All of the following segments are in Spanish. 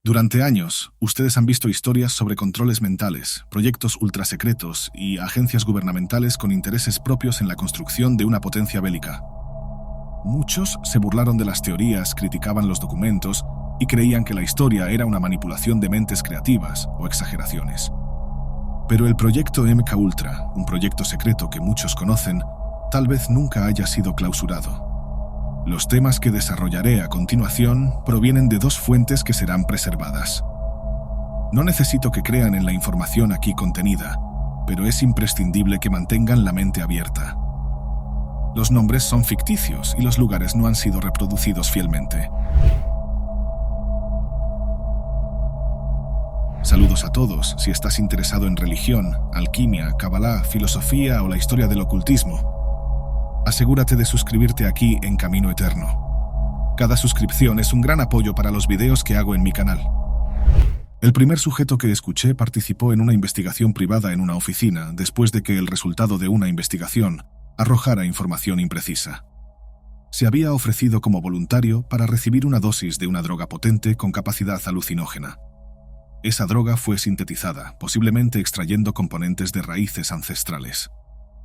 Durante años, ustedes han visto historias sobre controles mentales, proyectos ultrasecretos y agencias gubernamentales con intereses propios en la construcción de una potencia bélica. Muchos se burlaron de las teorías, criticaban los documentos y creían que la historia era una manipulación de mentes creativas o exageraciones. Pero el proyecto MK Ultra, un proyecto secreto que muchos conocen, tal vez nunca haya sido clausurado. Los temas que desarrollaré a continuación provienen de dos fuentes que serán preservadas. No necesito que crean en la información aquí contenida, pero es imprescindible que mantengan la mente abierta. Los nombres son ficticios y los lugares no han sido reproducidos fielmente. Saludos a todos. Si estás interesado en religión, alquimia, cabalá, filosofía o la historia del ocultismo, asegúrate de suscribirte aquí en Camino Eterno. Cada suscripción es un gran apoyo para los videos que hago en mi canal. El primer sujeto que escuché participó en una investigación privada en una oficina después de que el resultado de una investigación arrojara información imprecisa. Se había ofrecido como voluntario para recibir una dosis de una droga potente con capacidad alucinógena. Esa droga fue sintetizada, posiblemente extrayendo componentes de raíces ancestrales.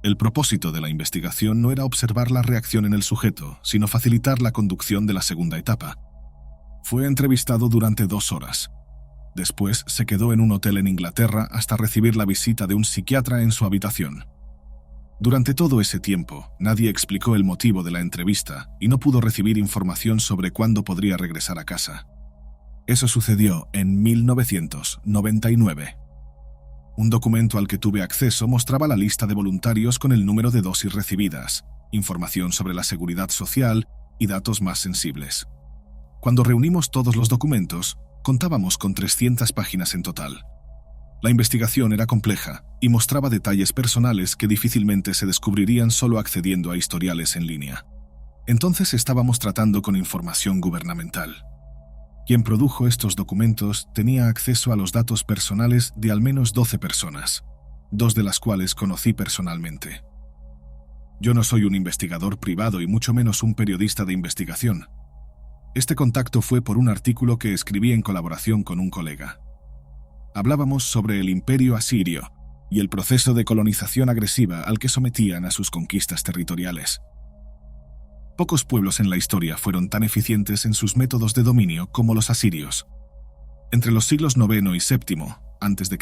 El propósito de la investigación no era observar la reacción en el sujeto, sino facilitar la conducción de la segunda etapa. Fue entrevistado durante 2 horas. Después se quedó en un hotel en Inglaterra hasta recibir la visita de un psiquiatra en su habitación. Durante todo ese tiempo, nadie explicó el motivo de la entrevista y no pudo recibir información sobre cuándo podría regresar a casa. Eso sucedió en 1999. Un documento al que tuve acceso mostraba la lista de voluntarios con el número de dosis recibidas, información sobre la seguridad social y datos más sensibles. Cuando reunimos todos los documentos, contábamos con 300 páginas en total. La investigación era compleja y mostraba detalles personales que difícilmente se descubrirían solo accediendo a historiales en línea. Entonces estábamos tratando con información gubernamental. Quien produjo estos documentos tenía acceso a los datos personales de al menos 12 personas, 2 de las cuales conocí personalmente. Yo no soy un investigador privado y mucho menos un periodista de investigación. Este contacto fue por un artículo que escribí en colaboración con un colega. Hablábamos sobre el Imperio Asirio y el proceso de colonización agresiva al que sometían a sus conquistas territoriales. Pocos pueblos en la historia fueron tan eficientes en sus métodos de dominio como los asirios. Entre los siglos IX y VII a.C.,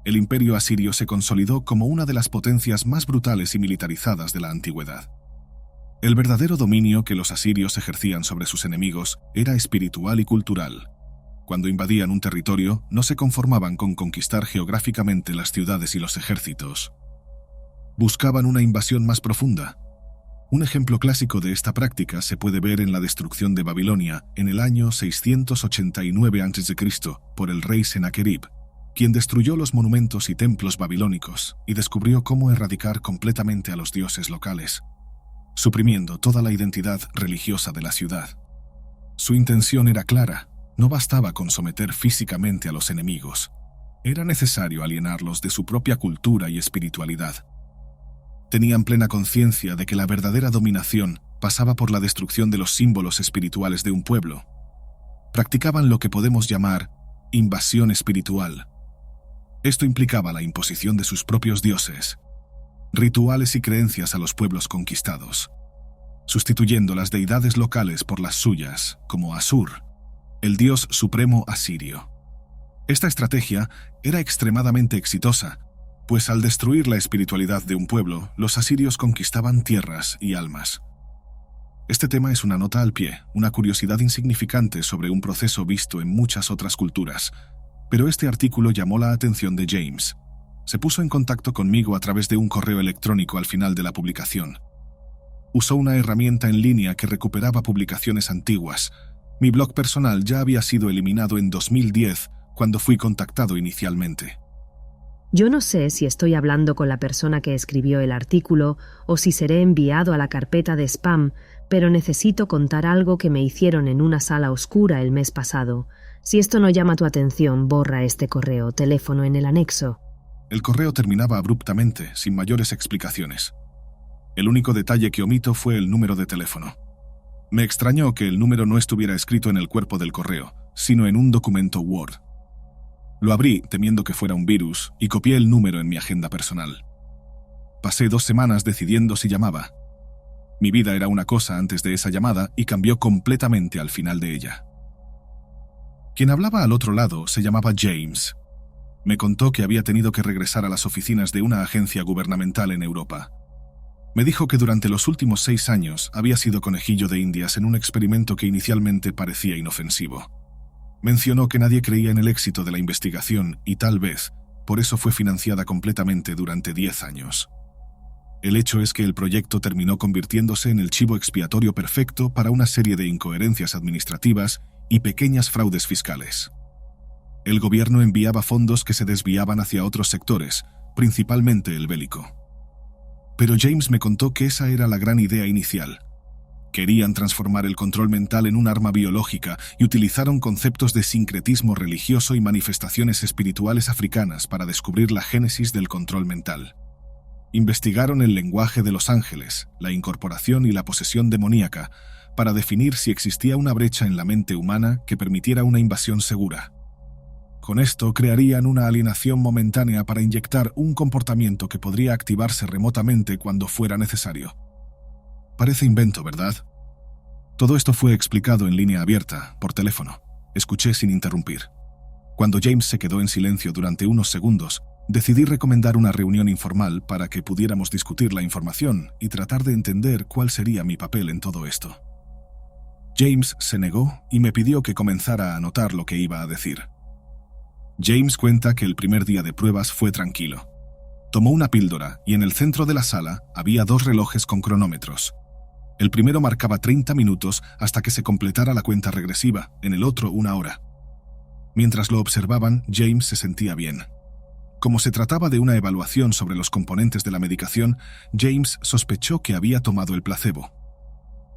el imperio asirio se consolidó como una de las potencias más brutales y militarizadas de la antigüedad. El verdadero dominio que los asirios ejercían sobre sus enemigos era espiritual y cultural. Cuando invadían un territorio, no se conformaban con conquistar geográficamente las ciudades y los ejércitos. Buscaban una invasión más profunda. Un ejemplo clásico de esta práctica se puede ver en la destrucción de Babilonia en el año 689 a.C. por el rey Sennacherib, quien destruyó los monumentos y templos babilónicos y descubrió cómo erradicar completamente a los dioses locales, suprimiendo toda la identidad religiosa de la ciudad. Su intención era clara, no bastaba con someter físicamente a los enemigos, era necesario alienarlos de su propia cultura y espiritualidad. Tenían plena conciencia de que la verdadera dominación pasaba por la destrucción de los símbolos espirituales de un pueblo. Practicaban lo que podemos llamar invasión espiritual. Esto implicaba la imposición de sus propios dioses, rituales y creencias a los pueblos conquistados, sustituyendo las deidades locales por las suyas, como Asur, el dios supremo asirio. Esta estrategia era extremadamente exitosa, pues al destruir la espiritualidad de un pueblo, los asirios conquistaban tierras y almas. Este tema es una nota al pie, una curiosidad insignificante sobre un proceso visto en muchas otras culturas, pero este artículo llamó la atención de James. Se puso en contacto conmigo a través de un correo electrónico al final de la publicación. Usó una herramienta en línea que recuperaba publicaciones antiguas. Mi blog personal ya había sido eliminado en 2010, cuando fui contactado inicialmente. Yo no sé si estoy hablando con la persona que escribió el artículo o si seré enviado a la carpeta de spam, pero necesito contar algo que me hicieron en una sala oscura el mes pasado. Si esto no llama tu atención, borra este correo, teléfono en el anexo. El correo terminaba abruptamente, sin mayores explicaciones. El único detalle que omito fue el número de teléfono. Me extrañó que el número no estuviera escrito en el cuerpo del correo, sino en un documento Word. Lo abrí temiendo que fuera un virus y copié el número en mi agenda personal. Pasé 2 semanas decidiendo si llamaba. Mi vida era una cosa antes de esa llamada y cambió completamente al final de ella. Quien hablaba al otro lado se llamaba James. Me contó que había tenido que regresar a las oficinas de una agencia gubernamental en Europa. Me dijo que durante los últimos 6 años había sido conejillo de Indias en un experimento que inicialmente parecía inofensivo. Mencionó que nadie creía en el éxito de la investigación y tal vez por eso fue financiada completamente durante 10 años. El hecho es que el proyecto terminó convirtiéndose en el chivo expiatorio perfecto para una serie de incoherencias administrativas y pequeñas fraudes fiscales. El gobierno enviaba fondos que se desviaban hacia otros sectores, principalmente el bélico. Pero James me contó que esa era la gran idea inicial. Querían transformar el control mental en un arma biológica y utilizaron conceptos de sincretismo religioso y manifestaciones espirituales africanas para descubrir la génesis del control mental. Investigaron el lenguaje de los ángeles, la incorporación y la posesión demoníaca, para definir si existía una brecha en la mente humana que permitiera una invasión segura. Con esto crearían una alienación momentánea para inyectar un comportamiento que podría activarse remotamente cuando fuera necesario. Parece invento, ¿verdad? Todo esto fue explicado en línea abierta, por teléfono. Escuché sin interrumpir. Cuando James se quedó en silencio durante unos segundos, decidí recomendar una reunión informal para que pudiéramos discutir la información y tratar de entender cuál sería mi papel en todo esto. James se negó y me pidió que comenzara a anotar lo que iba a decir. James cuenta que el primer día de pruebas fue tranquilo. Tomó una píldora y en el centro de la sala había 2 relojes con cronómetros. El primero marcaba 30 minutos hasta que se completara la cuenta regresiva, en el otro 1 hora. Mientras lo observaban, James se sentía bien. Como se trataba de una evaluación sobre los componentes de la medicación, James sospechó que había tomado el placebo.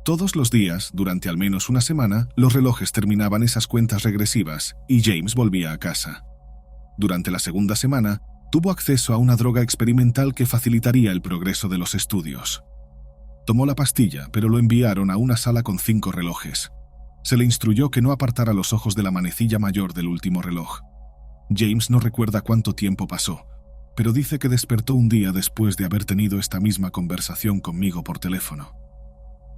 Todos los días, durante al menos una semana, los relojes terminaban esas cuentas regresivas y James volvía a casa. Durante la segunda semana, tuvo acceso a una droga experimental que facilitaría el progreso de los estudios. Tomó la pastilla, pero lo enviaron a una sala con 5 relojes. Se le instruyó que no apartara los ojos de la manecilla mayor del último reloj. James no recuerda cuánto tiempo pasó, pero dice que despertó un día después de haber tenido esta misma conversación conmigo por teléfono.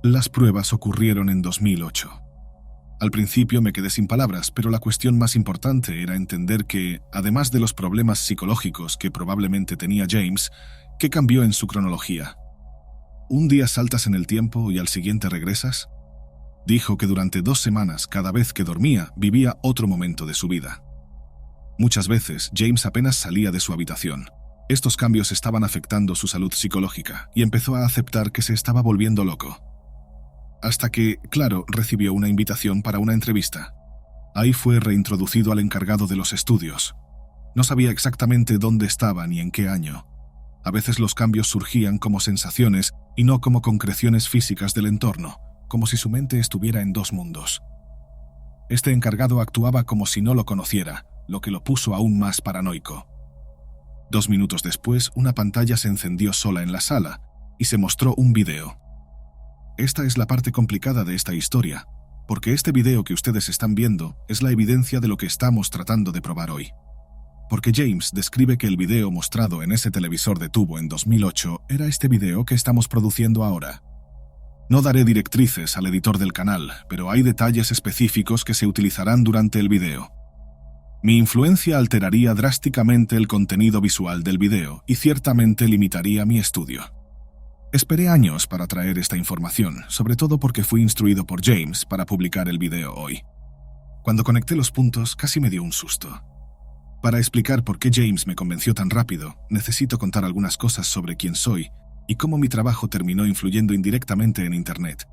Las pruebas ocurrieron en 2008. Al principio me quedé sin palabras, pero la cuestión más importante era entender que, además de los problemas psicológicos que probablemente tenía James, ¿qué cambió en su cronología? ¿Un día saltas en el tiempo y al siguiente regresas? Dijo que durante 2 semanas, cada vez que dormía, vivía otro momento de su vida. Muchas veces, James apenas salía de su habitación. Estos cambios estaban afectando su salud psicológica y empezó a aceptar que se estaba volviendo loco. Hasta que, claro, recibió una invitación para una entrevista. Ahí fue reintroducido al encargado de los estudios. No sabía exactamente dónde estaba ni en qué año. A veces los cambios surgían como sensaciones y no como concreciones físicas del entorno, como si su mente estuviera en 2 mundos. Este encargado actuaba como si no lo conociera, lo que lo puso aún más paranoico. 2 minutos después, una pantalla se encendió sola en la sala y se mostró un video. Esta es la parte complicada de esta historia, porque este video que ustedes están viendo es la evidencia de lo que estamos tratando de probar hoy. Porque James describe que el video mostrado en ese televisor de tubo en 2008 era este video que estamos produciendo ahora. No daré directrices al editor del canal, pero hay detalles específicos que se utilizarán durante el video. Mi influencia alteraría drásticamente el contenido visual del video y ciertamente limitaría mi estudio. Esperé años para traer esta información, sobre todo porque fui instruido por James para publicar el video hoy. Cuando conecté los puntos, casi me dio un susto. Para explicar por qué James me convenció tan rápido, necesito contar algunas cosas sobre quién soy y cómo mi trabajo terminó influyendo indirectamente en Internet.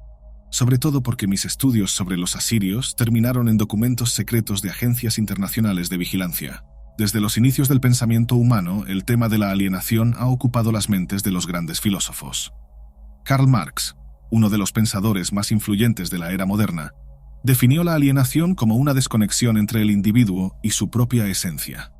Sobre todo porque mis estudios sobre los asirios terminaron en documentos secretos de agencias internacionales de vigilancia. Desde los inicios del pensamiento humano, el tema de la alienación ha ocupado las mentes de los grandes filósofos. Karl Marx, uno de los pensadores más influyentes de la era moderna, definió la alienación como una desconexión entre el individuo y su propia esencia.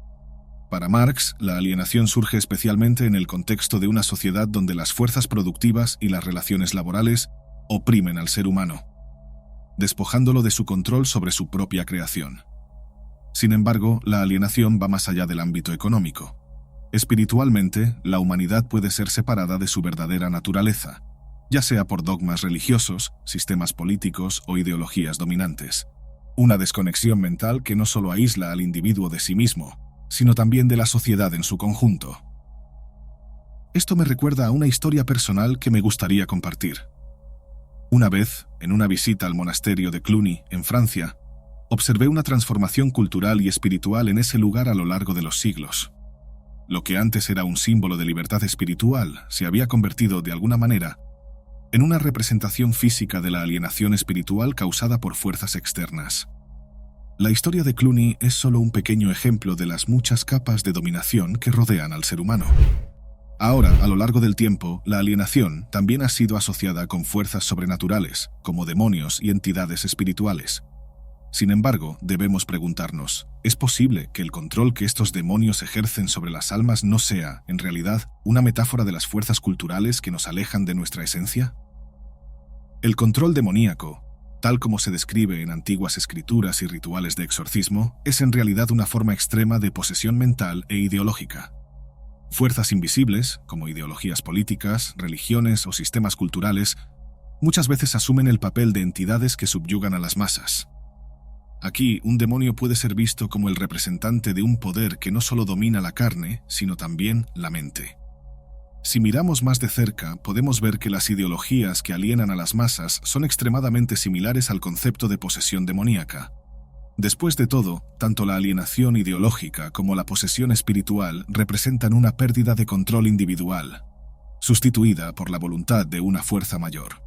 Para Marx, la alienación surge especialmente en el contexto de una sociedad donde las fuerzas productivas y las relaciones laborales oprimen al ser humano. despojándolo de su control sobre su propia creación. Sin embargo, la alienación va más allá del ámbito económico. Espiritualmente, la humanidad puede ser separada de su verdadera naturaleza, ya sea por dogmas religiosos, sistemas políticos o ideologías dominantes. Una desconexión mental que no solo aísla al individuo de sí mismo, sino también de la sociedad en su conjunto. Esto me recuerda a una historia personal que me gustaría compartir. Una vez, en una visita al monasterio de Cluny, en Francia, observé una transformación cultural y espiritual en ese lugar a lo largo de los siglos. Lo que antes era un símbolo de libertad espiritual se había convertido, de alguna manera, en una representación física de la alienación espiritual causada por fuerzas externas. La historia de Cluny es solo un pequeño ejemplo de las muchas capas de dominación que rodean al ser humano. Ahora, a lo largo del tiempo, la alienación también ha sido asociada con fuerzas sobrenaturales, como demonios y entidades espirituales. Sin embargo, debemos preguntarnos, ¿es posible que el control que estos demonios ejercen sobre las almas no sea, en realidad, una metáfora de las fuerzas culturales que nos alejan de nuestra esencia? El control demoníaco, tal como se describe en antiguas escrituras y rituales de exorcismo, es en realidad una forma extrema de posesión mental e ideológica. Fuerzas invisibles, como ideologías políticas, religiones o sistemas culturales, muchas veces asumen el papel de entidades que subyugan a las masas. Aquí, un demonio puede ser visto como el representante de un poder que no solo domina la carne, sino también la mente. Si miramos más de cerca, podemos ver que las ideologías que alienan a las masas son extremadamente similares al concepto de posesión demoníaca. Después de todo, tanto la alienación ideológica como la posesión espiritual representan una pérdida de control individual, sustituida por la voluntad de una fuerza mayor.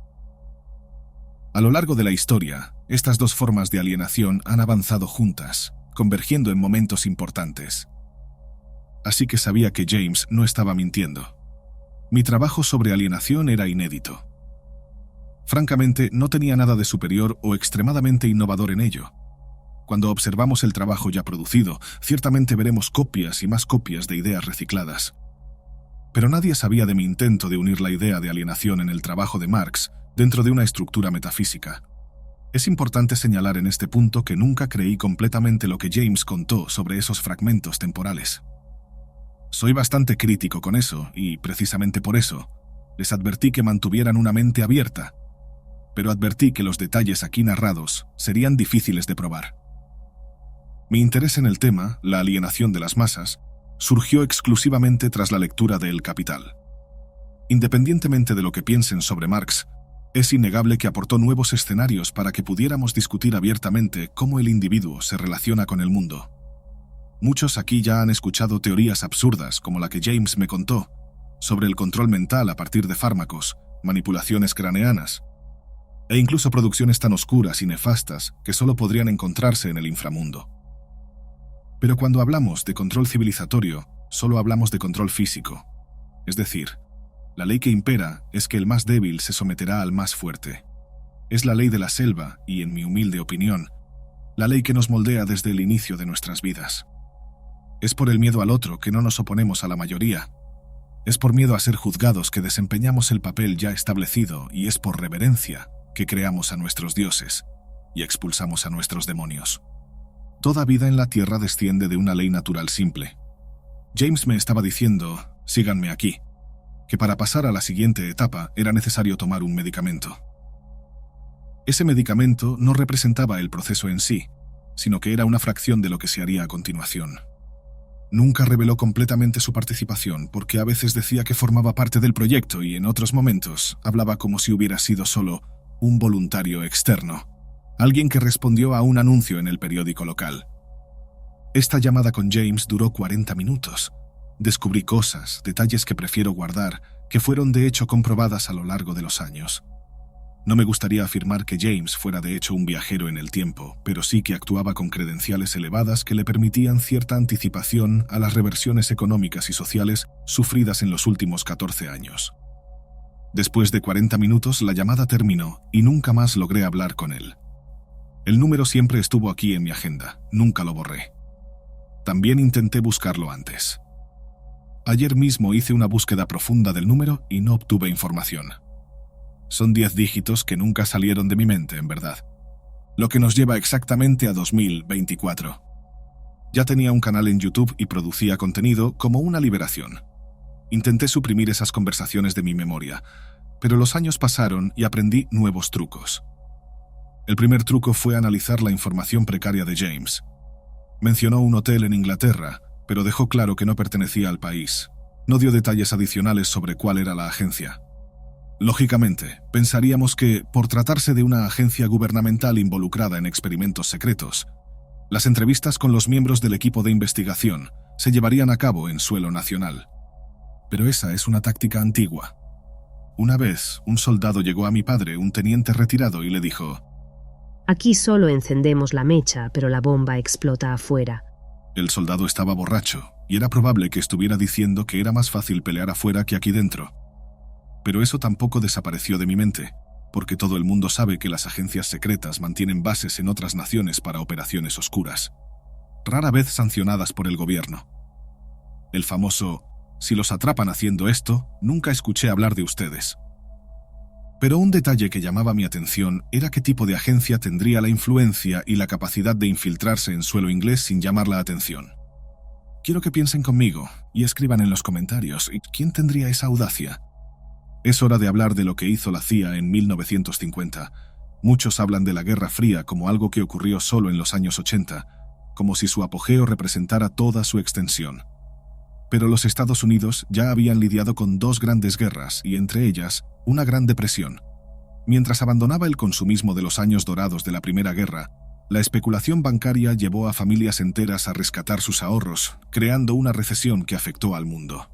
A lo largo de la historia, estas dos formas de alienación han avanzado juntas, convergiendo en momentos importantes. Así que sabía que James no estaba mintiendo. Mi trabajo sobre alienación era inédito. Francamente, no tenía nada de superior o extremadamente innovador en ello. Cuando observamos el trabajo ya producido, ciertamente veremos copias y más copias de ideas recicladas. Pero nadie sabía de mi intento de unir la idea de alienación en el trabajo de Marx dentro de una estructura metafísica. Es importante señalar en este punto que nunca creí completamente lo que James contó sobre esos fragmentos temporales. Soy bastante crítico con eso y, precisamente por eso, les advertí que mantuvieran una mente abierta, pero advertí que los detalles aquí narrados serían difíciles de probar. Mi interés en el tema, la alienación de las masas, surgió exclusivamente tras la lectura de El Capital. Independientemente de lo que piensen sobre Marx, es innegable que aportó nuevos escenarios para que pudiéramos discutir abiertamente cómo el individuo se relaciona con el mundo. Muchos aquí ya han escuchado teorías absurdas como la que James me contó, sobre el control mental a partir de fármacos, manipulaciones craneanas, e incluso producciones tan oscuras y nefastas que solo podrían encontrarse en el inframundo. Pero cuando hablamos de control civilizatorio, solo hablamos de control físico. Es decir, la ley que impera es que el más débil se someterá al más fuerte. Es la ley de la selva y, en mi humilde opinión, la ley que nos moldea desde el inicio de nuestras vidas. Es por el miedo al otro que no nos oponemos a la mayoría. Es por miedo a ser juzgados que desempeñamos el papel ya establecido y es por reverencia que creamos a nuestros dioses y expulsamos a nuestros demonios. Toda vida en la tierra desciende de una ley natural simple. James me estaba diciendo, síganme aquí, que para pasar a la siguiente etapa era necesario tomar un medicamento. Ese medicamento no representaba el proceso en sí, sino que era una fracción de lo que se haría a continuación. Nunca reveló completamente su participación porque a veces decía que formaba parte del proyecto y en otros momentos hablaba como si hubiera sido solo un voluntario externo, alguien que respondió a un anuncio en el periódico local. Esta llamada con James duró 40 minutos. Descubrí cosas, detalles que prefiero guardar, que fueron de hecho comprobadas a lo largo de los años. No me gustaría afirmar que James fuera de hecho un viajero en el tiempo, pero sí que actuaba con credenciales elevadas que le permitían cierta anticipación a las reversiones económicas y sociales sufridas en los últimos 14 años. Después de 40 minutos la llamada terminó y nunca más logré hablar con él. El número siempre estuvo aquí en mi agenda, nunca lo borré. También intenté buscarlo antes. Ayer mismo hice una búsqueda profunda del número y no obtuve información. Son 10 dígitos que nunca salieron de mi mente, en verdad. Lo que nos lleva exactamente a 2024. Ya tenía un canal en YouTube y producía contenido como una liberación. Intenté suprimir esas conversaciones de mi memoria, pero los años pasaron y aprendí nuevos trucos. El primer truco fue analizar la información precaria de James. Mencionó un hotel en Inglaterra, pero dejó claro que no pertenecía al país. No dio detalles adicionales sobre cuál era la agencia. Lógicamente, pensaríamos que, por tratarse de una agencia gubernamental involucrada en experimentos secretos, las entrevistas con los miembros del equipo de investigación se llevarían a cabo en suelo nacional. Pero esa es una táctica antigua. Una vez, un soldado llegó a mi padre, un teniente retirado, y le dijo: «Aquí solo encendemos la mecha, pero la bomba explota afuera». El soldado estaba borracho, y era probable que estuviera diciendo que era más fácil pelear afuera que aquí dentro. Pero eso tampoco desapareció de mi mente, porque todo el mundo sabe que las agencias secretas mantienen bases en otras naciones para operaciones oscuras, rara vez sancionadas por el gobierno. El famoso «si los atrapan haciendo esto, nunca escuché hablar de ustedes». Pero un detalle que llamaba mi atención era qué tipo de agencia tendría la influencia y la capacidad de infiltrarse en suelo inglés sin llamar la atención. Quiero que piensen conmigo y escriban en los comentarios quién tendría esa audacia. Es hora de hablar de lo que hizo la CIA en 1950. Muchos hablan de la Guerra Fría como algo que ocurrió solo en los años 80, como si su apogeo representara toda su extensión. Pero los Estados Unidos ya habían lidiado con dos grandes guerras y, entre ellas, una Gran Depresión. Mientras abandonaba el consumismo de los años dorados de la Primera Guerra, la especulación bancaria llevó a familias enteras a rescatar sus ahorros, creando una recesión que afectó al mundo.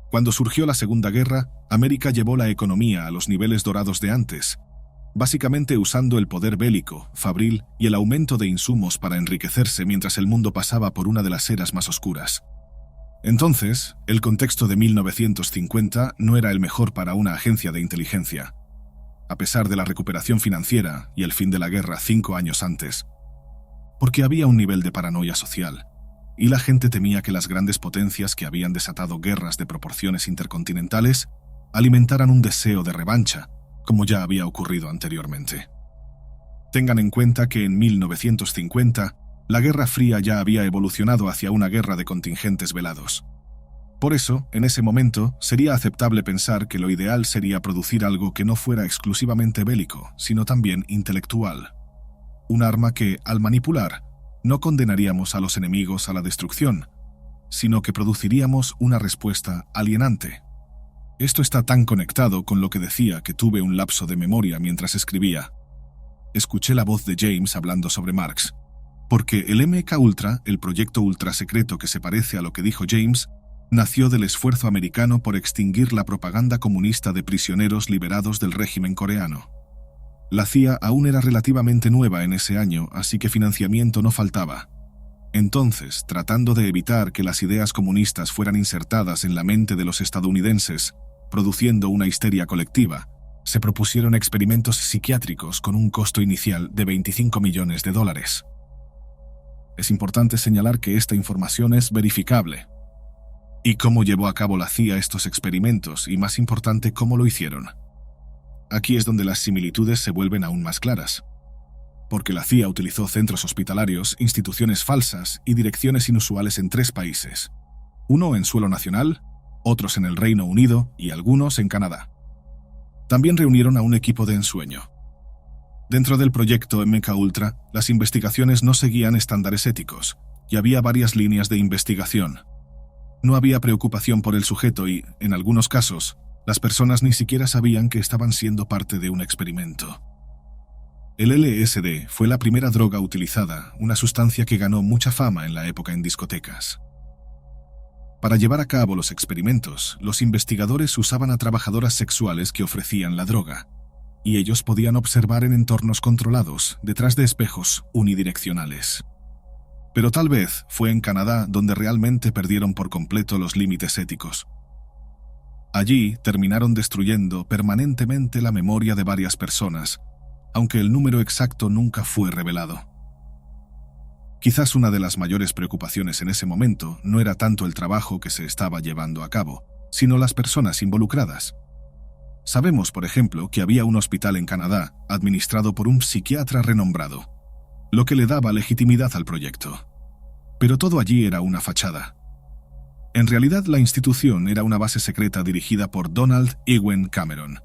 Cuando surgió la Segunda Guerra, América llevó la economía a los niveles dorados de antes, básicamente usando el poder bélico, fabril y el aumento de insumos para enriquecerse mientras el mundo pasaba por una de las eras más oscuras. Entonces, el contexto de 1950 no era el mejor para una agencia de inteligencia, a pesar de la recuperación financiera y el fin de la guerra 5 años antes, porque había un nivel de paranoia social, y la gente temía que las grandes potencias que habían desatado guerras de proporciones intercontinentales alimentaran un deseo de revancha, como ya había ocurrido anteriormente. Tengan en cuenta que en 1950, la Guerra Fría ya había evolucionado hacia una guerra de contingentes velados. Por eso, en ese momento, sería aceptable pensar que lo ideal sería producir algo que no fuera exclusivamente bélico, sino también intelectual. Un arma que, al manipular, no condenaríamos a los enemigos a la destrucción, sino que produciríamos una respuesta alienante. Esto está tan conectado con lo que decía que tuve un lapso de memoria mientras escribía. Escuché la voz de James hablando sobre Marx. Porque el MK-Ultra, el proyecto ultrasecreto que se parece a lo que dijo James, nació del esfuerzo americano por extinguir la propaganda comunista de prisioneros liberados del régimen coreano. La CIA aún era relativamente nueva en ese año, así que financiamiento no faltaba. Entonces, tratando de evitar que las ideas comunistas fueran insertadas en la mente de los estadounidenses, produciendo una histeria colectiva, se propusieron experimentos psiquiátricos con un costo inicial de $25 millones. Es importante señalar que esta información es verificable. ¿Y cómo llevó a cabo la CIA estos experimentos? Y más importante, ¿cómo lo hicieron? Aquí es donde las similitudes se vuelven aún más claras. Porque la CIA utilizó centros hospitalarios, instituciones falsas y direcciones inusuales en 3 países. Uno en suelo nacional, otros en el Reino Unido y algunos en Canadá. También reunieron a un equipo de ensueño. Dentro del proyecto MK-Ultra, las investigaciones no seguían estándares éticos, y había varias líneas de investigación. No había preocupación por el sujeto y, en algunos casos, las personas ni siquiera sabían que estaban siendo parte de un experimento. El LSD fue la primera droga utilizada, una sustancia que ganó mucha fama en la época en discotecas. Para llevar a cabo los experimentos, los investigadores usaban a trabajadoras sexuales que ofrecían la droga, y ellos podían observar en entornos controlados, detrás de espejos unidireccionales. Pero tal vez fue en Canadá donde realmente perdieron por completo los límites éticos. Allí terminaron destruyendo permanentemente la memoria de varias personas, aunque el número exacto nunca fue revelado. Quizás una de las mayores preocupaciones en ese momento no era tanto el trabajo que se estaba llevando a cabo, sino las personas involucradas. Sabemos, por ejemplo, que había un hospital en Canadá administrado por un psiquiatra renombrado, lo que le daba legitimidad al proyecto. Pero todo allí era una fachada. En realidad, la institución era una base secreta dirigida por Donald Ewen Cameron,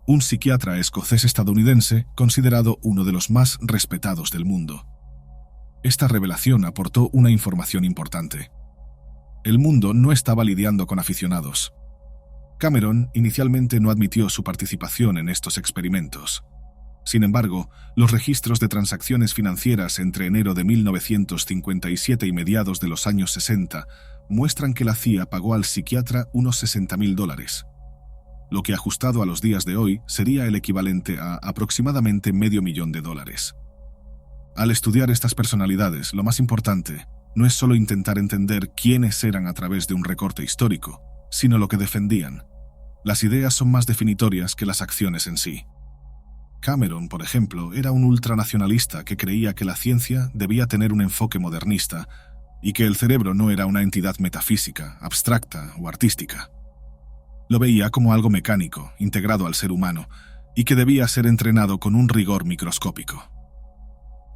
un psiquiatra escocés-estadounidense considerado uno de los más respetados del mundo. Esta revelación aportó una información importante. El mundo no estaba lidiando con aficionados. Cameron inicialmente no admitió su participación en estos experimentos. Sin embargo, los registros de transacciones financieras entre enero de 1957 y mediados de los años 60 muestran que la CIA pagó al psiquiatra unos $60.000, lo que ajustado a los días de hoy sería el equivalente a aproximadamente $500,000. Al estudiar estas personalidades, lo más importante no es solo intentar entender quiénes eran a través de un recorte histórico, sino lo que defendían. Las ideas son más definitorias que las acciones en sí. Cameron, por ejemplo, era un ultranacionalista que creía que la ciencia debía tener un enfoque modernista y que el cerebro no era una entidad metafísica, abstracta o artística. Lo veía como algo mecánico, integrado al ser humano, y que debía ser entrenado con un rigor microscópico.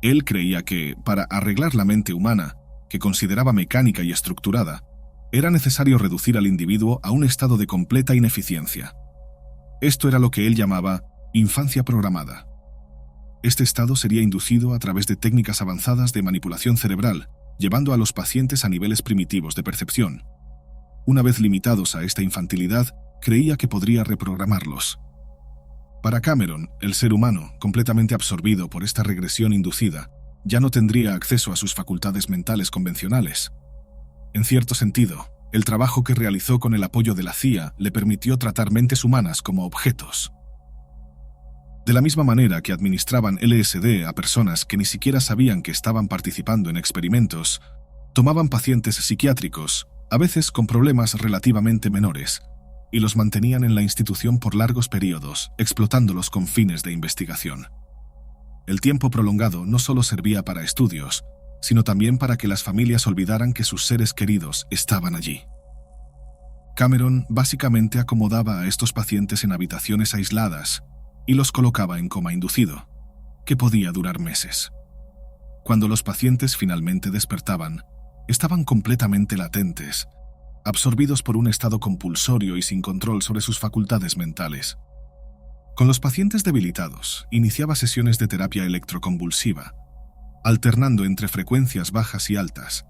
Él creía que, para arreglar la mente humana, que consideraba mecánica y estructurada, era necesario reducir al individuo a un estado de completa ineficiencia. Esto era lo que él llamaba infancia programada. Este estado sería inducido a través de técnicas avanzadas de manipulación cerebral, llevando a los pacientes a niveles primitivos de percepción. Una vez limitados a esta infantilidad, creía que podría reprogramarlos. Para Cameron, el ser humano, completamente absorbido por esta regresión inducida, ya no tendría acceso a sus facultades mentales convencionales. En cierto sentido, el trabajo que realizó con el apoyo de la CIA le permitió tratar mentes humanas como objetos. De la misma manera que administraban LSD a personas que ni siquiera sabían que estaban participando en experimentos, tomaban pacientes psiquiátricos, a veces con problemas relativamente menores, y los mantenían en la institución por largos periodos, explotándolos con fines de investigación. El tiempo prolongado no solo servía para estudios, sino también para que las familias olvidaran que sus seres queridos estaban allí. Cameron básicamente acomodaba a estos pacientes en habitaciones aisladas y los colocaba en coma inducido, que podía durar meses. Cuando los pacientes finalmente despertaban, estaban completamente latentes, absorbidos por un estado compulsorio y sin control sobre sus facultades mentales. Con los pacientes debilitados, iniciaba sesiones de terapia electroconvulsiva, alternando entre frecuencias bajas y altas.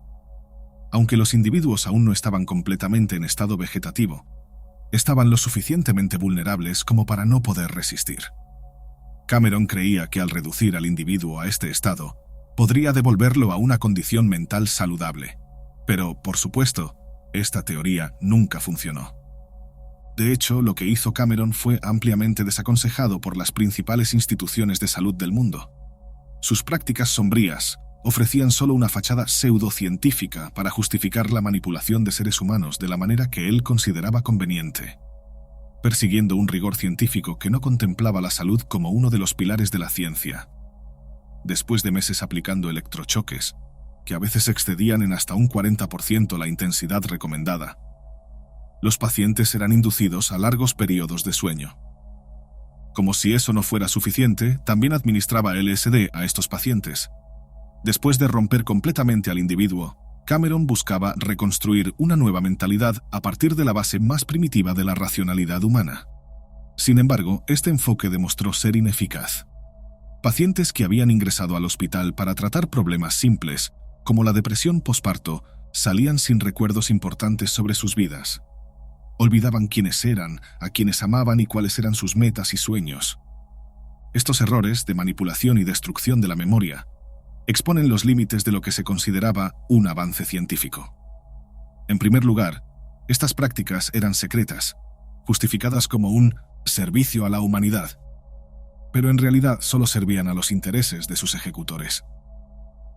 Aunque los individuos aún no estaban completamente en estado vegetativo, estaban lo suficientemente vulnerables como para no poder resistir. Cameron creía que al reducir al individuo a este estado, podría devolverlo a una condición mental saludable. Pero, por supuesto, esta teoría nunca funcionó. De hecho, lo que hizo Cameron fue ampliamente desaconsejado por las principales instituciones de salud del mundo. Sus prácticas sombrías ofrecían solo una fachada pseudocientífica para justificar la manipulación de seres humanos de la manera que él consideraba conveniente, persiguiendo un rigor científico que no contemplaba la salud como uno de los pilares de la ciencia. Después de meses aplicando electrochoques, que a veces excedían en hasta un 40% la intensidad recomendada, los pacientes eran inducidos a largos periodos de sueño. Como si eso no fuera suficiente, también administraba LSD a estos pacientes. Después de romper completamente al individuo, Cameron buscaba reconstruir una nueva mentalidad a partir de la base más primitiva de la racionalidad humana. Sin embargo, este enfoque demostró ser ineficaz. Pacientes que habían ingresado al hospital para tratar problemas simples, como la depresión posparto, salían sin recuerdos importantes sobre sus vidas. Olvidaban quiénes eran, a quienes amaban y cuáles eran sus metas y sueños. Estos errores de manipulación y destrucción de la memoria exponen los límites de lo que se consideraba un avance científico. En primer lugar, estas prácticas eran secretas, justificadas como un servicio a la humanidad, pero en realidad solo servían a los intereses de sus ejecutores.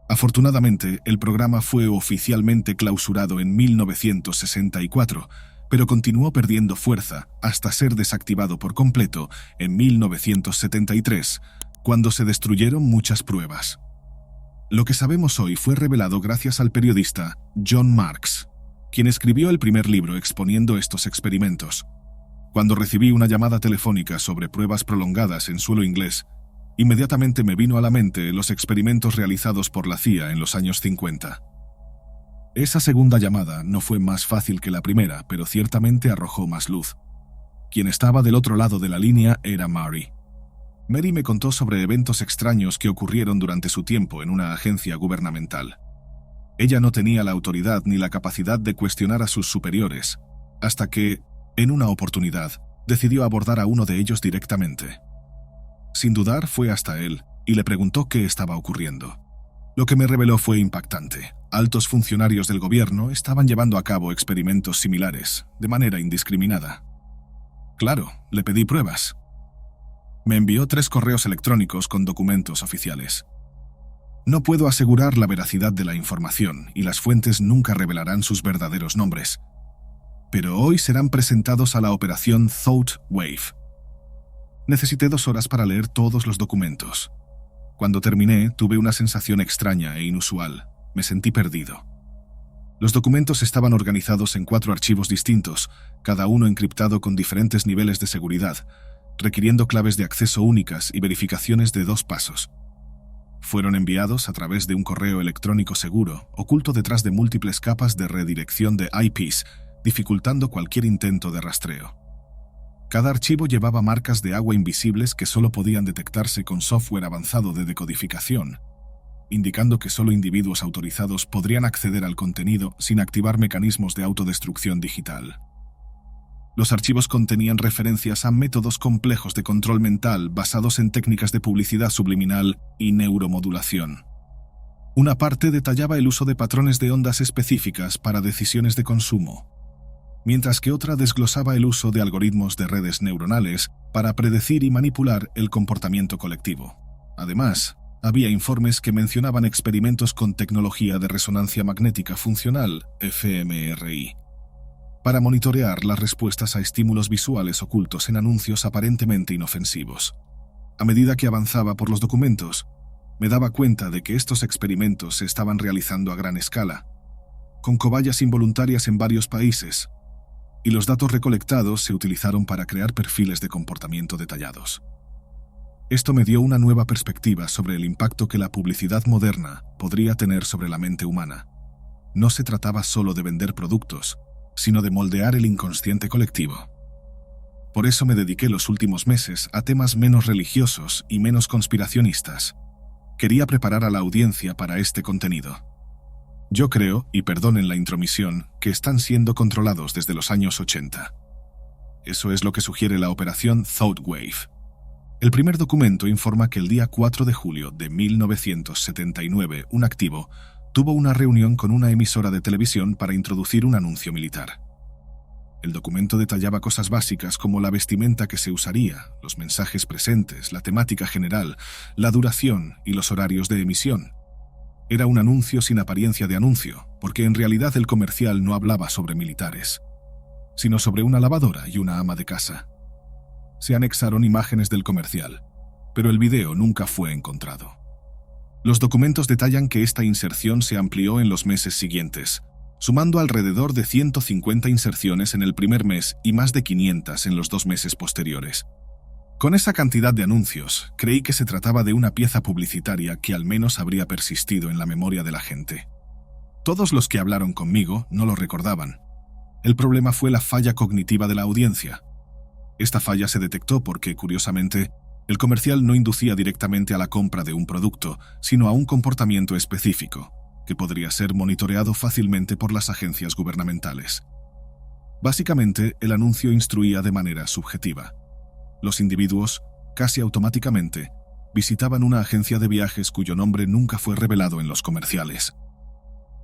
Afortunadamente, el programa fue oficialmente clausurado en 1964, pero continuó perdiendo fuerza hasta ser desactivado por completo en 1973, cuando se destruyeron muchas pruebas. Lo que sabemos hoy fue revelado gracias al periodista John Marks, quien escribió el primer libro exponiendo estos experimentos. Cuando recibí una llamada telefónica sobre pruebas prolongadas en suelo inglés, inmediatamente me vino a la mente los experimentos realizados por la CIA en los años 50. Esa segunda llamada no fue más fácil que la primera, pero ciertamente arrojó más luz. Quien estaba del otro lado de la línea era Mary. Mary me contó sobre eventos extraños que ocurrieron durante su tiempo en una agencia gubernamental. Ella no tenía la autoridad ni la capacidad de cuestionar a sus superiores, hasta que, en una oportunidad, decidió abordar a uno de ellos directamente. Sin dudar, fue hasta él y le preguntó qué estaba ocurriendo. Lo que me reveló fue impactante. Altos funcionarios del gobierno estaban llevando a cabo experimentos similares, de manera indiscriminada. Claro, le pedí pruebas. Me envió 3 correos electrónicos con documentos oficiales. No puedo asegurar la veracidad de la información y las fuentes nunca revelarán sus verdaderos nombres. Pero hoy serán presentados a la operación Thought Wave. Necesité 2 horas para leer todos los documentos. Cuando terminé, tuve una sensación extraña e inusual. Me sentí perdido. Los documentos estaban organizados en 4 archivos distintos, cada uno encriptado con diferentes niveles de seguridad, requiriendo claves de acceso únicas y verificaciones de 2 pasos. Fueron enviados a través de un correo electrónico seguro, oculto detrás de múltiples capas de redirección de IPs, dificultando cualquier intento de rastreo. Cada archivo llevaba marcas de agua invisibles que solo podían detectarse con software avanzado de decodificación, indicando que solo individuos autorizados podrían acceder al contenido sin activar mecanismos de autodestrucción digital. Los archivos contenían referencias a métodos complejos de control mental basados en técnicas de publicidad subliminal y neuromodulación. Una parte detallaba el uso de patrones de ondas específicas para decisiones de consumo, mientras que otra desglosaba el uso de algoritmos de redes neuronales para predecir y manipular el comportamiento colectivo. Además, había informes que mencionaban experimentos con tecnología de resonancia magnética funcional, fMRI, para monitorear las respuestas a estímulos visuales ocultos en anuncios aparentemente inofensivos. A medida que avanzaba por los documentos, me daba cuenta de que estos experimentos se estaban realizando a gran escala, con cobayas involuntarias en varios países, y los datos recolectados se utilizaron para crear perfiles de comportamiento detallados. Esto me dio una nueva perspectiva sobre el impacto que la publicidad moderna podría tener sobre la mente humana. No se trataba solo de vender productos, sino de moldear el inconsciente colectivo. Por eso me dediqué los últimos meses a temas menos religiosos y menos conspiracionistas. Quería preparar a la audiencia para este contenido. Yo creo, y perdonen la intromisión, que están siendo controlados desde los años 80. Eso es lo que sugiere la operación Thought Wave. El primer documento informa que el día 4 de julio de 1979, un activo tuvo una reunión con una emisora de televisión para introducir un anuncio militar. El documento detallaba cosas básicas como la vestimenta que se usaría, los mensajes presentes, la temática general, la duración y los horarios de emisión. Era un anuncio sin apariencia de anuncio, porque en realidad el comercial no hablaba sobre militares, sino sobre una lavadora y una ama de casa. Se anexaron imágenes del comercial, pero el video nunca fue encontrado. Los documentos detallan que esta inserción se amplió en los meses siguientes, sumando alrededor de 150 inserciones en el primer mes y más de 500 en los 2 meses posteriores. Con esa cantidad de anuncios, creí que se trataba de una pieza publicitaria que al menos habría persistido en la memoria de la gente. Todos los que hablaron conmigo no lo recordaban. El problema fue la falla cognitiva de la audiencia. Esta falla se detectó porque, curiosamente, el comercial no inducía directamente a la compra de un producto, sino a un comportamiento específico, que podría ser monitoreado fácilmente por las agencias gubernamentales. Básicamente, el anuncio instruía de manera subjetiva. Los individuos, casi automáticamente, visitaban una agencia de viajes cuyo nombre nunca fue revelado en los comerciales.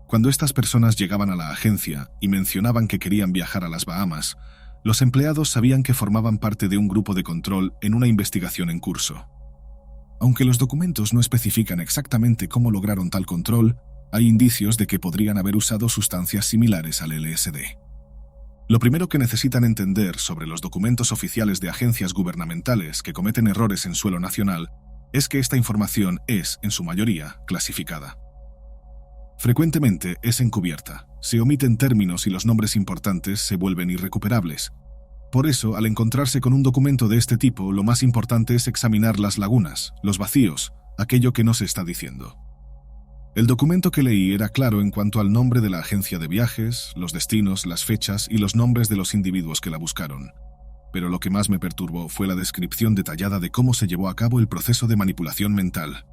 Cuando estas personas llegaban a la agencia y mencionaban que querían viajar a las Bahamas, los empleados sabían que formaban parte de un grupo de control en una investigación en curso. Aunque los documentos no especifican exactamente cómo lograron tal control, hay indicios de que podrían haber usado sustancias similares al LSD. Lo primero que necesitan entender sobre los documentos oficiales de agencias gubernamentales que cometen errores en suelo nacional es que esta información es, en su mayoría, clasificada. Frecuentemente es encubierta, se omiten términos y los nombres importantes se vuelven irrecuperables. Por eso, al encontrarse con un documento de este tipo, lo más importante es examinar las lagunas, los vacíos, aquello que no se está diciendo. El documento que leí era claro en cuanto al nombre de la agencia de viajes, los destinos, las fechas y los nombres de los individuos que la buscaron. Pero lo que más me perturbó fue la descripción detallada de cómo se llevó a cabo el proceso de manipulación mental.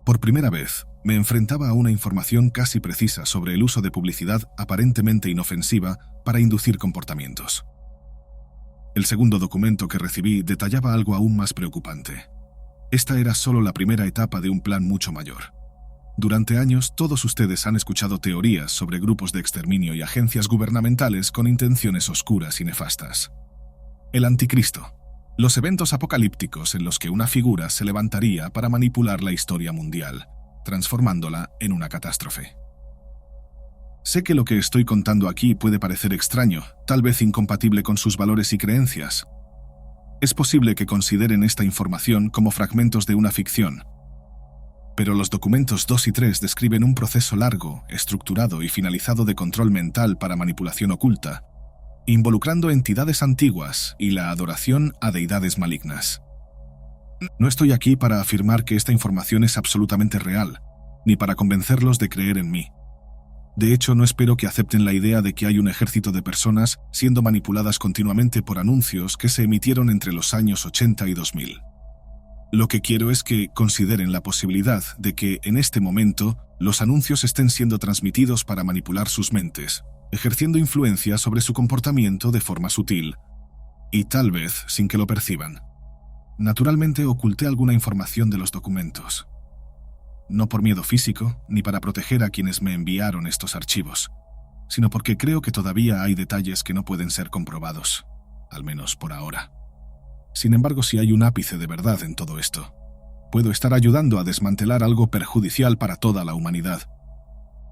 Por primera vez, me enfrentaba a una información casi precisa sobre el uso de publicidad aparentemente inofensiva para inducir comportamientos. El segundo documento que recibí detallaba algo aún más preocupante. Esta era solo la primera etapa de un plan mucho mayor. Durante años, todos ustedes han escuchado teorías sobre grupos de exterminio y agencias gubernamentales con intenciones oscuras y nefastas. El anticristo. Los eventos apocalípticos en los que una figura se levantaría para manipular la historia mundial, transformándola en una catástrofe. Sé que lo que estoy contando aquí puede parecer extraño, tal vez incompatible con sus valores y creencias. Es posible que consideren esta información como fragmentos de una ficción, pero los documentos 2 y 3 describen un proceso largo, estructurado y finalizado de control mental para manipulación oculta, involucrando entidades antiguas y la adoración a deidades malignas. No estoy aquí para afirmar que esta información es absolutamente real, ni para convencerlos de creer en mí. De hecho, no espero que acepten la idea de que hay un ejército de personas siendo manipuladas continuamente por anuncios que se emitieron entre los años 80 y 2000. Lo que quiero es que consideren la posibilidad de que, en este momento, los anuncios estén siendo transmitidos para manipular sus mentes, ejerciendo influencia sobre su comportamiento de forma sutil, y tal vez sin que lo perciban. Naturalmente oculté alguna información de los documentos. No por miedo físico, ni para proteger a quienes me enviaron estos archivos, sino porque creo que todavía hay detalles que no pueden ser comprobados, al menos por ahora. Sin embargo, si hay un ápice de verdad en todo esto, puedo estar ayudando a desmantelar algo perjudicial para toda la humanidad.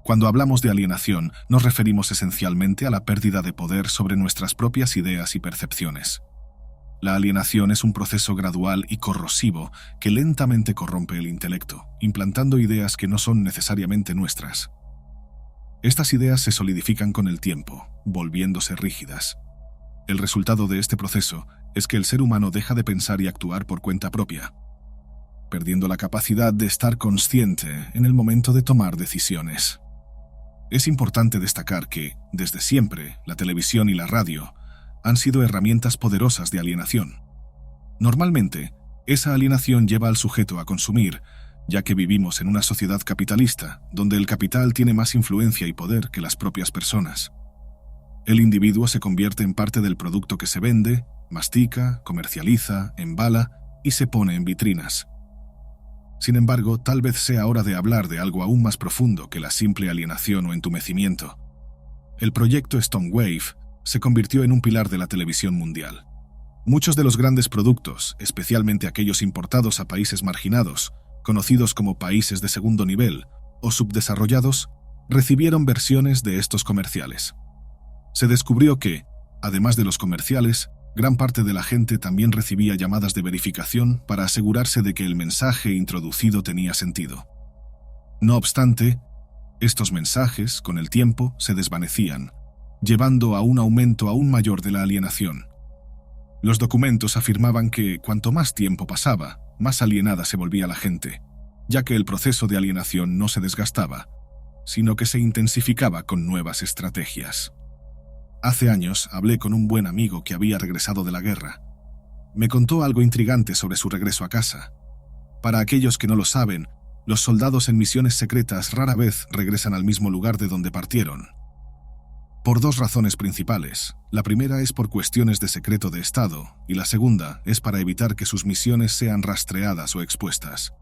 Cuando hablamos de alienación, nos referimos esencialmente a la pérdida de poder sobre nuestras propias ideas y percepciones. La alienación es un proceso gradual y corrosivo que lentamente corrompe el intelecto, implantando ideas que no son necesariamente nuestras. Estas ideas se solidifican con el tiempo, volviéndose rígidas. El resultado de este proceso es que el ser humano deja de pensar y actuar por cuenta propia, perdiendo la capacidad de estar consciente en el momento de tomar decisiones. Es importante destacar que, desde siempre, la televisión y la radio han sido herramientas poderosas de alienación. Normalmente, esa alienación lleva al sujeto a consumir, ya que vivimos en una sociedad capitalista, donde el capital tiene más influencia y poder que las propias personas. El individuo se convierte en parte del producto que se vende, mastica, comercializa, embala y se pone en vitrinas. Sin embargo, tal vez sea hora de hablar de algo aún más profundo que la simple alienación o entumecimiento. El proyecto Stonewave se convirtió en un pilar de la televisión mundial. Muchos de los grandes productos, especialmente aquellos importados a países marginados, conocidos como países de segundo nivel o subdesarrollados, recibieron versiones de estos comerciales. Se descubrió que, además de los comerciales, gran parte de la gente también recibía llamadas de verificación para asegurarse de que el mensaje introducido tenía sentido. No obstante, estos mensajes, con el tiempo, se desvanecían, llevando a un aumento aún mayor de la alienación. Los documentos afirmaban que, cuanto más tiempo pasaba, más alienada se volvía la gente, ya que el proceso de alienación no se desgastaba, sino que se intensificaba con nuevas estrategias. Hace años hablé con un buen amigo que había regresado de la guerra. Me contó algo intrigante sobre su regreso a casa. Para aquellos que no lo saben, los soldados en misiones secretas rara vez regresan al mismo lugar de donde partieron. Por dos razones principales. La primera es por cuestiones de secreto de Estado, y la segunda es para evitar que sus misiones sean rastreadas o expuestas.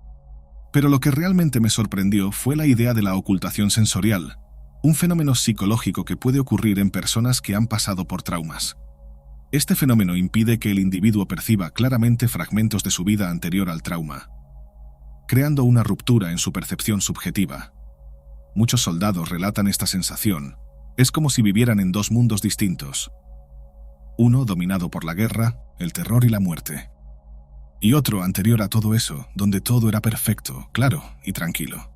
Pero lo que realmente me sorprendió fue la idea de la ocultación sensorial, un fenómeno psicológico que puede ocurrir en personas que han pasado por traumas. Este fenómeno impide que el individuo perciba claramente fragmentos de su vida anterior al trauma, creando una ruptura en su percepción subjetiva. Muchos soldados relatan esta sensación. Es como si vivieran en dos mundos distintos. Uno dominado por la guerra, el terror y la muerte. Y otro anterior a todo eso, donde todo era perfecto, claro y tranquilo.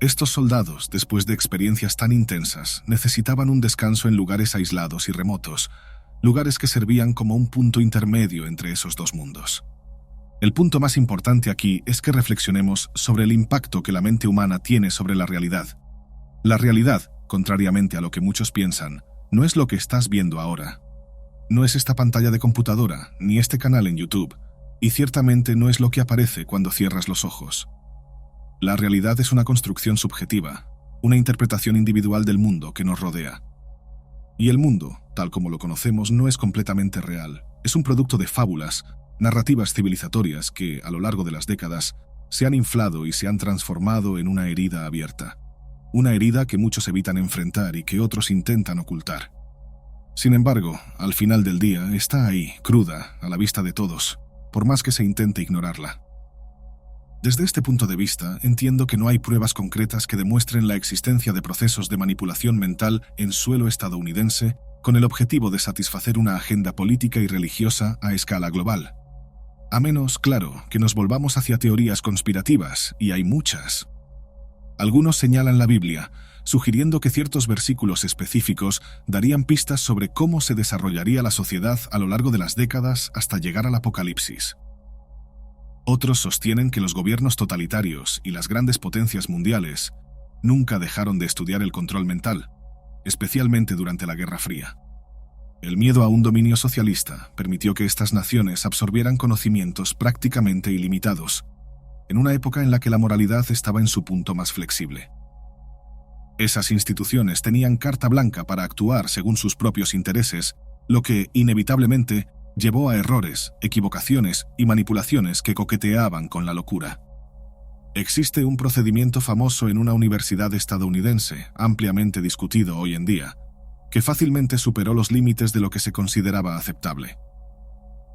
Estos soldados, después de experiencias tan intensas, necesitaban un descanso en lugares aislados y remotos, lugares que servían como un punto intermedio entre esos dos mundos. El punto más importante aquí es que reflexionemos sobre el impacto que la mente humana tiene sobre la realidad. La realidad, contrariamente a lo que muchos piensan, no es lo que estás viendo ahora. No es esta pantalla de computadora, ni este canal en YouTube, y ciertamente no es lo que aparece cuando cierras los ojos. La realidad es una construcción subjetiva, una interpretación individual del mundo que nos rodea. Y el mundo, tal como lo conocemos, no es completamente real. Es un producto de fábulas, narrativas civilizatorias que, a lo largo de las décadas, se han inflado y se han transformado en una herida abierta. Una herida que muchos evitan enfrentar y que otros intentan ocultar. Sin embargo, al final del día, está ahí, cruda, a la vista de todos, por más que se intente ignorarla. Desde este punto de vista, entiendo que no hay pruebas concretas que demuestren la existencia de procesos de manipulación mental en suelo estadounidense con el objetivo de satisfacer una agenda política y religiosa a escala global. A menos, claro, que nos volvamos hacia teorías conspirativas, y hay muchas. Algunos señalan la Biblia, sugiriendo que ciertos versículos específicos darían pistas sobre cómo se desarrollaría la sociedad a lo largo de las décadas hasta llegar al apocalipsis. Otros sostienen que los gobiernos totalitarios y las grandes potencias mundiales nunca dejaron de estudiar el control mental, especialmente durante la Guerra Fría. El miedo a un dominio socialista permitió que estas naciones absorbieran conocimientos prácticamente ilimitados, en una época en la que la moralidad estaba en su punto más flexible. Esas instituciones tenían carta blanca para actuar según sus propios intereses, lo que, inevitablemente, llevó a errores, equivocaciones y manipulaciones que coqueteaban con la locura. Existe un procedimiento famoso en una universidad estadounidense, ampliamente discutido hoy en día, que fácilmente superó los límites de lo que se consideraba aceptable.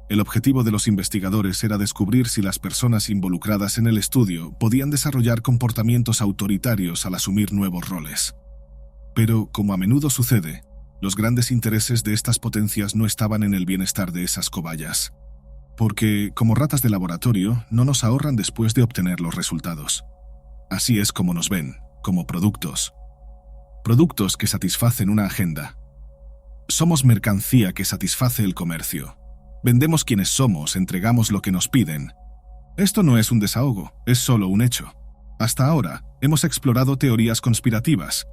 El objetivo de los investigadores era descubrir si las personas involucradas en el estudio podían desarrollar comportamientos autoritarios al asumir nuevos roles. Pero, como a menudo sucede, los grandes intereses de estas potencias no estaban en el bienestar de esas cobayas, porque, como ratas de laboratorio, no nos ahorran después de obtener los resultados. Así es como nos ven, como productos. Productos que satisfacen una agenda. Somos mercancía que satisface el comercio. Vendemos quienes somos, entregamos lo que nos piden. Esto no es un desahogo, es solo un hecho. Hasta ahora, hemos explorado teorías conspirativas,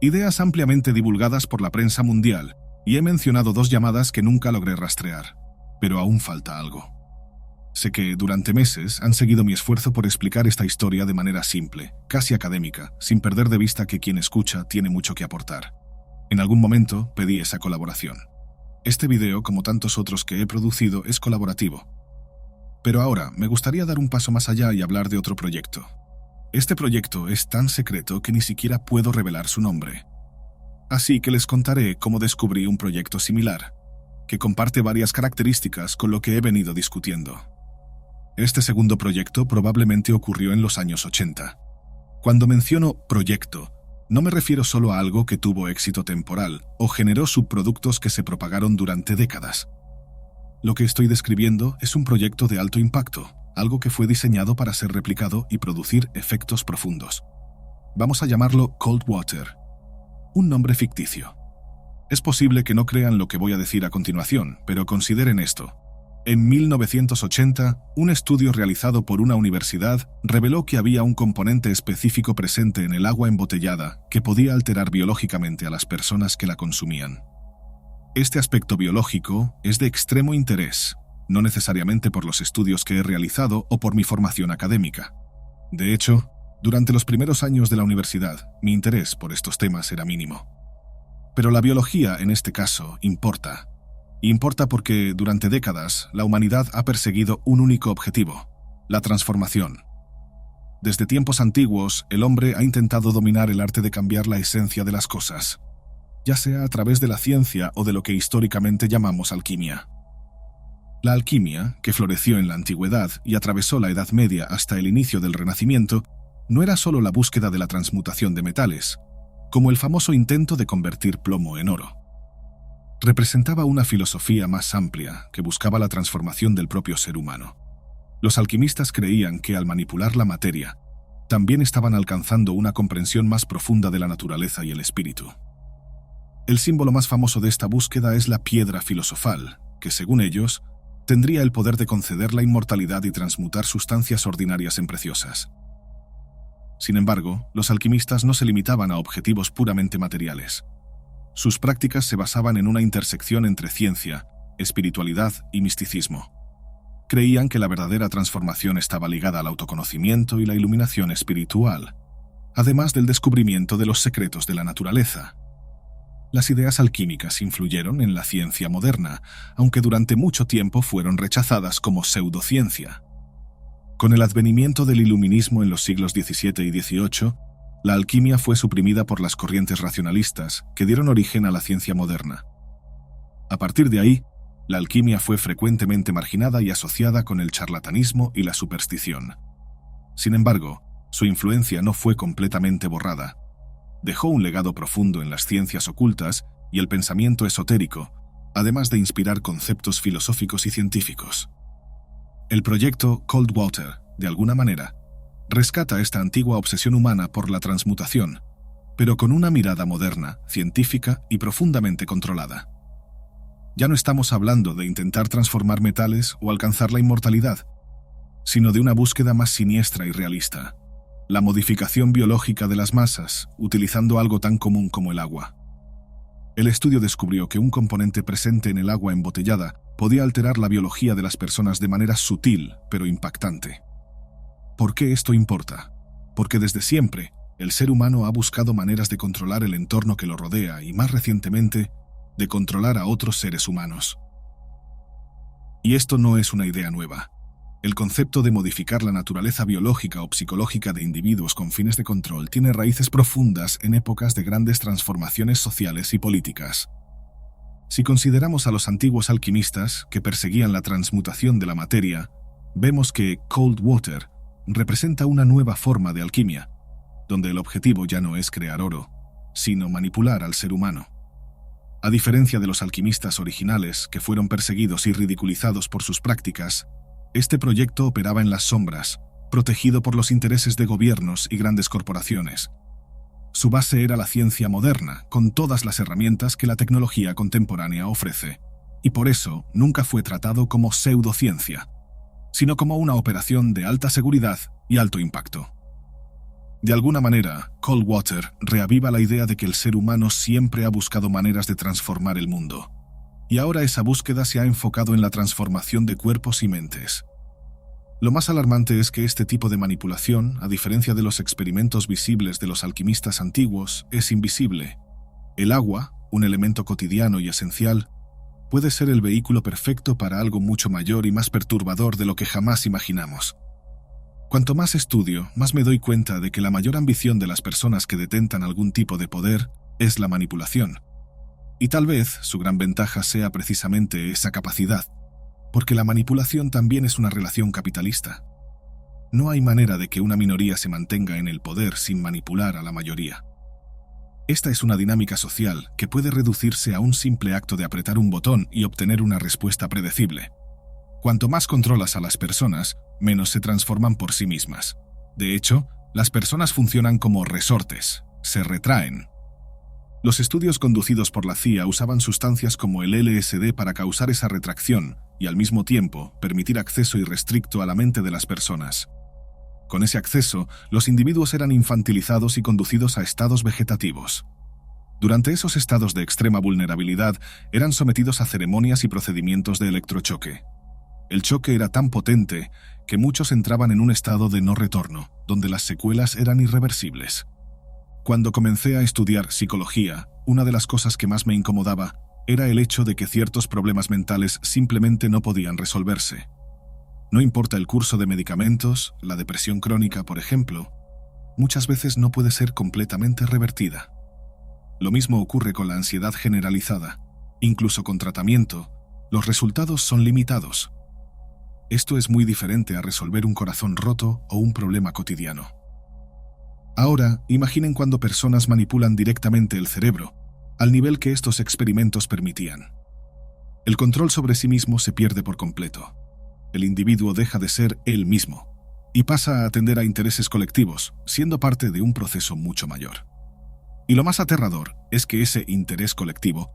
ideas ampliamente divulgadas por la prensa mundial, y he mencionado 2 llamadas que nunca logré rastrear. Pero aún falta algo. Sé que durante meses han seguido mi esfuerzo por explicar esta historia de manera simple, casi académica, sin perder de vista que quien escucha tiene mucho que aportar. En algún momento pedí esa colaboración. Este video, como tantos otros que he producido, es colaborativo. Pero ahora me gustaría dar un paso más allá y hablar de otro proyecto. Este proyecto es tan secreto que ni siquiera puedo revelar su nombre. Así que les contaré cómo descubrí un proyecto similar, que comparte varias características con lo que he venido discutiendo. Este segundo proyecto probablemente ocurrió en los años 80. Cuando menciono proyecto, no me refiero solo a algo que tuvo éxito temporal o generó subproductos que se propagaron durante décadas. Lo que estoy describiendo es un proyecto de alto impacto, algo que fue diseñado para ser replicado y producir efectos profundos. Vamos a llamarlo Cold Water, un nombre ficticio. Es posible que no crean lo que voy a decir a continuación, pero consideren esto. En 1980, un estudio realizado por una universidad reveló que había un componente específico presente en el agua embotellada que podía alterar biológicamente a las personas que la consumían. Este aspecto biológico es de extremo interés, no necesariamente por los estudios que he realizado o por mi formación académica. De hecho, durante los primeros años de la universidad, mi interés por estos temas era mínimo. Pero la biología, en este caso, importa. Importa porque, durante décadas, la humanidad ha perseguido un único objetivo: la transformación. Desde tiempos antiguos, el hombre ha intentado dominar el arte de cambiar la esencia de las cosas, ya sea a través de la ciencia o de lo que históricamente llamamos alquimia. La alquimia, que floreció en la antigüedad y atravesó la Edad Media hasta el inicio del Renacimiento, no era solo la búsqueda de la transmutación de metales, como el famoso intento de convertir plomo en oro. Representaba una filosofía más amplia que buscaba la transformación del propio ser humano. Los alquimistas creían que al manipular la materia, también estaban alcanzando una comprensión más profunda de la naturaleza y el espíritu. El símbolo más famoso de esta búsqueda es la piedra filosofal, que según ellos, tendría el poder de conceder la inmortalidad y transmutar sustancias ordinarias en preciosas. Sin embargo, los alquimistas no se limitaban a objetivos puramente materiales. Sus prácticas se basaban en una intersección entre ciencia, espiritualidad y misticismo. Creían que la verdadera transformación estaba ligada al autoconocimiento y la iluminación espiritual, además del descubrimiento de los secretos de la naturaleza. Las ideas alquímicas influyeron en la ciencia moderna, aunque durante mucho tiempo fueron rechazadas como pseudociencia. Con el advenimiento del iluminismo en los siglos XVII y XVIII, la alquimia fue suprimida por las corrientes racionalistas que dieron origen a la ciencia moderna. A partir de ahí, la alquimia fue frecuentemente marginada y asociada con el charlatanismo y la superstición. Sin embargo, su influencia no fue completamente borrada. Dejó un legado profundo en las ciencias ocultas y el pensamiento esotérico, además de inspirar conceptos filosóficos y científicos. El proyecto Cold Water, de alguna manera, rescata esta antigua obsesión humana por la transmutación, pero con una mirada moderna, científica y profundamente controlada. Ya no estamos hablando de intentar transformar metales o alcanzar la inmortalidad, sino de una búsqueda más siniestra y realista: la modificación biológica de las masas, utilizando algo tan común como el agua. El estudio descubrió que un componente presente en el agua embotellada podía alterar la biología de las personas de manera sutil, pero impactante. ¿Por qué esto importa? Porque desde siempre, el ser humano ha buscado maneras de controlar el entorno que lo rodea y, más recientemente, de controlar a otros seres humanos. Y esto no es una idea nueva. El concepto de modificar la naturaleza biológica o psicológica de individuos con fines de control tiene raíces profundas en épocas de grandes transformaciones sociales y políticas. Si consideramos a los antiguos alquimistas que perseguían la transmutación de la materia, vemos que Cold Water representa una nueva forma de alquimia, donde el objetivo ya no es crear oro, sino manipular al ser humano. A diferencia de los alquimistas originales, que fueron perseguidos y ridiculizados por sus prácticas, este proyecto operaba en las sombras, protegido por los intereses de gobiernos y grandes corporaciones. Su base era la ciencia moderna, con todas las herramientas que la tecnología contemporánea ofrece, y por eso nunca fue tratado como pseudociencia, sino como una operación de alta seguridad y alto impacto. De alguna manera, Cold Water reaviva la idea de que el ser humano siempre ha buscado maneras de transformar el mundo. Y ahora esa búsqueda se ha enfocado en la transformación de cuerpos y mentes. Lo más alarmante es que este tipo de manipulación, a diferencia de los experimentos visibles de los alquimistas antiguos, es invisible. El agua, un elemento cotidiano y esencial, puede ser el vehículo perfecto para algo mucho mayor y más perturbador de lo que jamás imaginamos. Cuanto más estudio, más me doy cuenta de que la mayor ambición de las personas que detentan algún tipo de poder es la manipulación. Y tal vez su gran ventaja sea precisamente esa capacidad, porque la manipulación también es una relación capitalista. No hay manera de que una minoría se mantenga en el poder sin manipular a la mayoría. Esta es una dinámica social que puede reducirse a un simple acto de apretar un botón y obtener una respuesta predecible. Cuanto más controlas a las personas, menos se transforman por sí mismas. De hecho, las personas funcionan como resortes, se retraen. Los estudios conducidos por la CIA usaban sustancias como el LSD para causar esa retracción y al mismo tiempo permitir acceso irrestricto a la mente de las personas. Con ese acceso, los individuos eran infantilizados y conducidos a estados vegetativos. Durante esos estados de extrema vulnerabilidad, eran sometidos a ceremonias y procedimientos de electrochoque. El choque era tan potente que muchos entraban en un estado de no retorno, donde las secuelas eran irreversibles. Cuando comencé a estudiar psicología, una de las cosas que más me incomodaba era el hecho de que ciertos problemas mentales simplemente no podían resolverse. No importa el curso de medicamentos, la depresión crónica, por ejemplo, muchas veces no puede ser completamente revertida. Lo mismo ocurre con la ansiedad generalizada. Incluso con tratamiento, los resultados son limitados. Esto es muy diferente a resolver un corazón roto o un problema cotidiano. Ahora, imaginen cuando personas manipulan directamente el cerebro, al nivel que estos experimentos permitían. El control sobre sí mismo se pierde por completo. El individuo deja de ser él mismo y pasa a atender a intereses colectivos, siendo parte de un proceso mucho mayor. Y lo más aterrador es que ese interés colectivo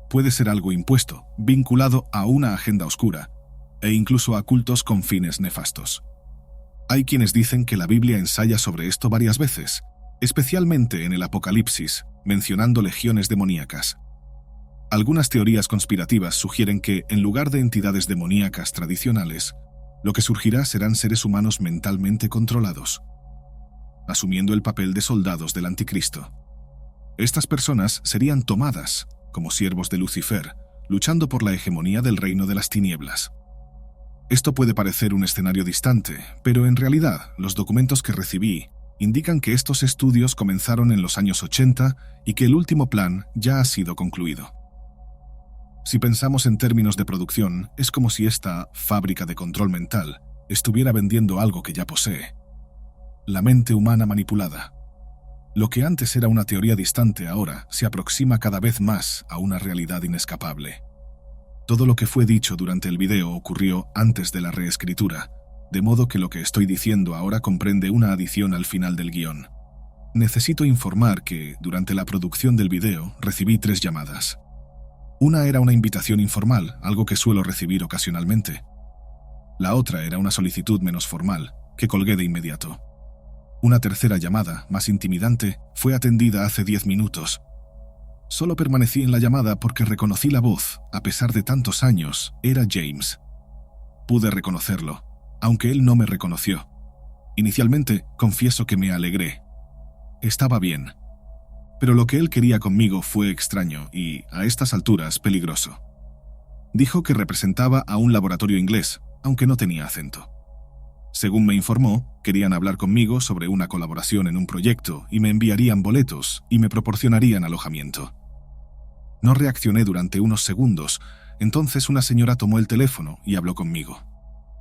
puede ser algo impuesto, vinculado a una agenda oscura e incluso a cultos con fines nefastos. Hay quienes dicen que la Biblia ensaya sobre esto varias veces, especialmente en el Apocalipsis, mencionando legiones demoníacas. Algunas teorías conspirativas sugieren que, en lugar de entidades demoníacas tradicionales, lo que surgirá serán seres humanos mentalmente controlados, asumiendo el papel de soldados del anticristo. Estas personas serían tomadas como siervos de Lucifer, luchando por la hegemonía del reino de las tinieblas. Esto puede parecer un escenario distante, pero en realidad los documentos que recibí indican que estos estudios comenzaron en los años 80 y que el último plan ya ha sido concluido. Si pensamos en términos de producción, es como si esta fábrica de control mental estuviera vendiendo algo que ya posee: la mente humana manipulada. Lo que antes era una teoría distante ahora se aproxima cada vez más a una realidad inescapable. Todo lo que fue dicho durante el video ocurrió antes de la reescritura, de modo que lo que estoy diciendo ahora comprende una adición al final del guión. Necesito informar que, durante la producción del video, recibí 3 llamadas. Una era una invitación informal, algo que suelo recibir ocasionalmente. La otra era una solicitud menos formal, que colgué de inmediato. Una tercera llamada, más intimidante, fue atendida hace 10 minutos. Solo permanecí en la llamada porque reconocí la voz, a pesar de tantos años, era James. Pude reconocerlo, aunque él no me reconoció. Inicialmente, confieso que me alegré. Estaba bien. Pero lo que él quería conmigo fue extraño y, a estas alturas, peligroso. Dijo que representaba a un laboratorio inglés, aunque no tenía acento. Según me informó, querían hablar conmigo sobre una colaboración en un proyecto y me enviarían boletos y me proporcionarían alojamiento. No reaccioné durante unos segundos, entonces una señora tomó el teléfono y habló conmigo.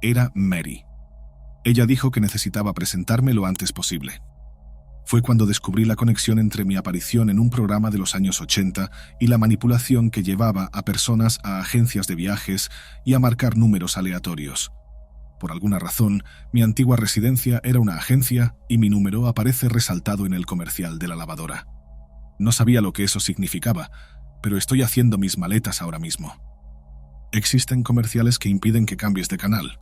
Era Mary. Ella dijo que necesitaba presentarme lo antes posible. Fue cuando descubrí la conexión entre mi aparición en un programa de los años 80 y la manipulación que llevaba a personas a agencias de viajes y a marcar números aleatorios. Por alguna razón, mi antigua residencia era una agencia y mi número aparece resaltado en el comercial de la lavadora. No sabía lo que eso significaba, pero estoy haciendo mis maletas ahora mismo. Existen comerciales que impiden que cambies de canal,